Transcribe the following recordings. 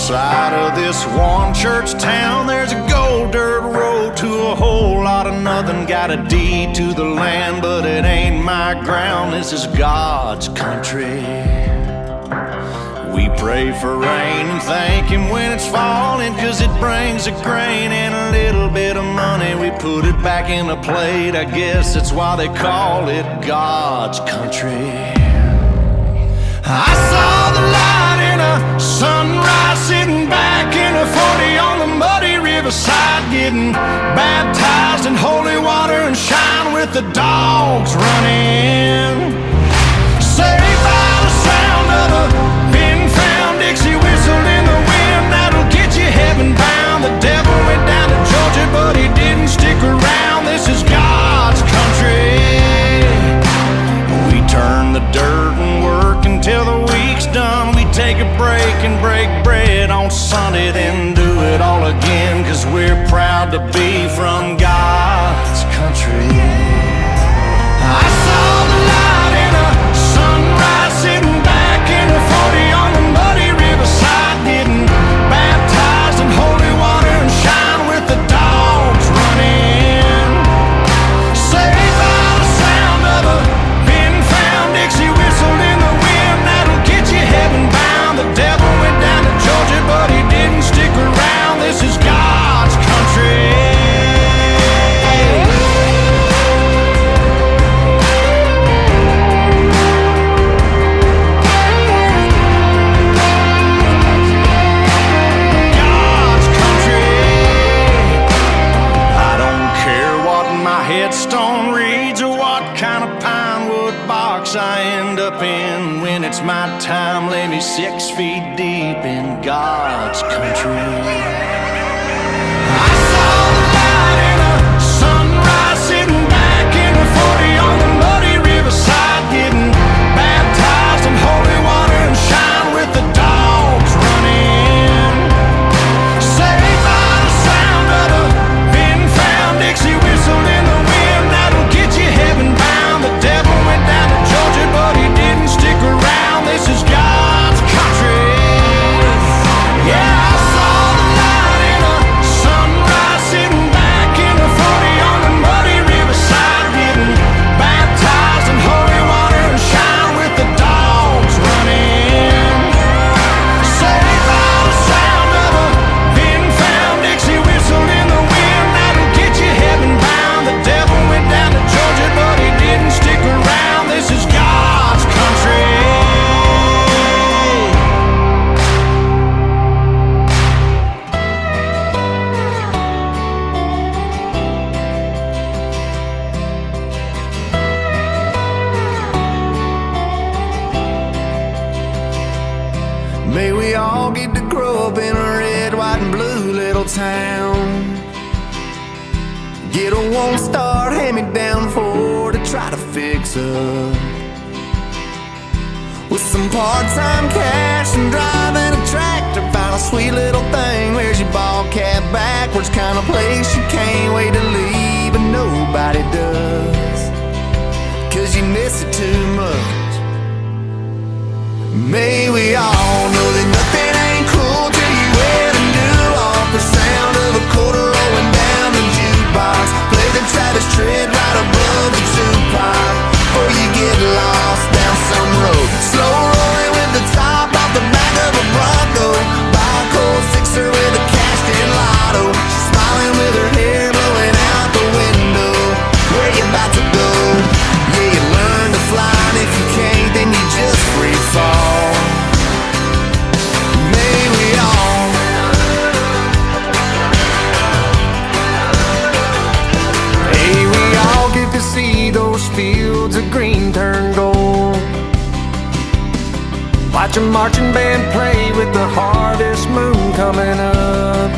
side of this one church town, there's a gold dirt road to a whole lot of nothing. Got a deed to the land, but it ain't my ground. This is God's country. We pray for rain and thank Him when it's falling, 'cause it brings a grain and a little bit of money. We put it back in a plate, I guess that's why they call it God's country. I saw the light in a sunrise, sitting back in a 40 on the muddy riverside, getting baptized in holy water and shine with the dogs running. Saved by the sound of a pin-found Dixie whistle in the wind, that'll get you heaven bound. The devil went down to Georgia, but he didn't stick around. This is God's country. We turn the dirt and work until the week's done. We take a break and break bread on Sunday, then do it all again, 'cause we're proud to be from God's country. I saw the light in a sunrise, sitting back in a 40 on the muddy riverside, getting baptized in holy water and shine with the dogs running. Saved by the sound of a pin-found Dixie whistle in the wind, that'll get you heaven bound. The devil went down to Georgia, but he didn't stick around. This is God's country. Headstone reads or what kind of pine wood box I end up in. When it's my time, lay me 6 feet deep in God's country. I saw the light in a sunrise, sitting back in a 40 on the muddy riverside, getting baptized in holy water and shine with the dogs running. Saved by the sound of a pin-found Dixie whistle in the heaven bound. The devil went down to Georgia, but he didn't stick around. This is God's country. Yeah, I saw the light in a sunrise, sitting back in a 40 on the muddy riverside, getting baptized in holy water and shine with the dogs running. Saved by the sound of a pin-found Dixie whistle in the wind, that'll get you heaven bound. The devil went down to Georgia, but he didn't stick around. This is God's country. May we all get to grow up in a red, white, and blue little town. Get a one-star hand-me-down Ford to try to fix up, with some part-time cash and driving a tractor. Find a sweet little thing, wears your ball cap backwards, kind of place you can't wait to leave, but nobody does, 'cause you miss it too much. May we all know that nothing ain't cool till you wear the new off the sound of a quarter rolling down the jukebox. Play the Travis Tritt right above the Tupac, before you get lost down some road. Slow rolling with the top off the back of a Bronco. Buy a cold sixer with a cashed-in lotto. She's smiling with her hair blowing out the window. Where you about to go? Yeah, you learn to fly, and if you can't, then you just free fall. May we all get to see those fields of green turn gold. Watch a marching band play with the harvest moon coming up,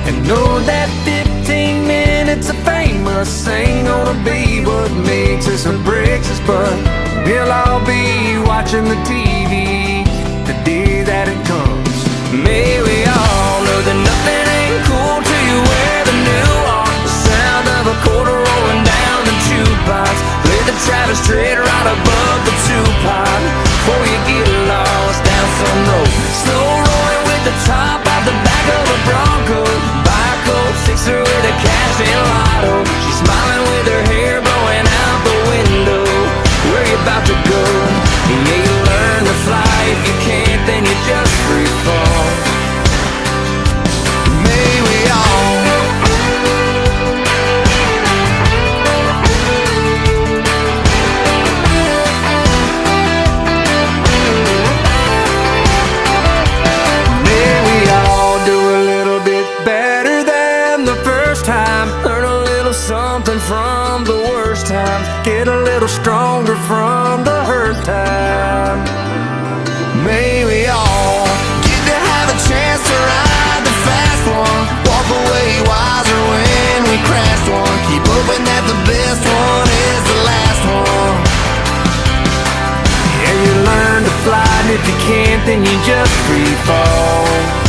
and know that 15 minutes of fame us ain't gonna be what makes us or breaks us, but we'll all be watching the TV the day that it comes. May we all know that nothing ain't cool till you wear the new off the sound of a quarter rolling down the jukebox. Play the Travis Tritt right above the Tupac, before you get lost down some road. Slow get a little stronger from the hurt time. May we all get to have a chance to ride the fast one, walk away wiser when we crashed one, keep hoping that the best one is the last one. Yeah, you learn to fly, and if you can't, then you just free fall.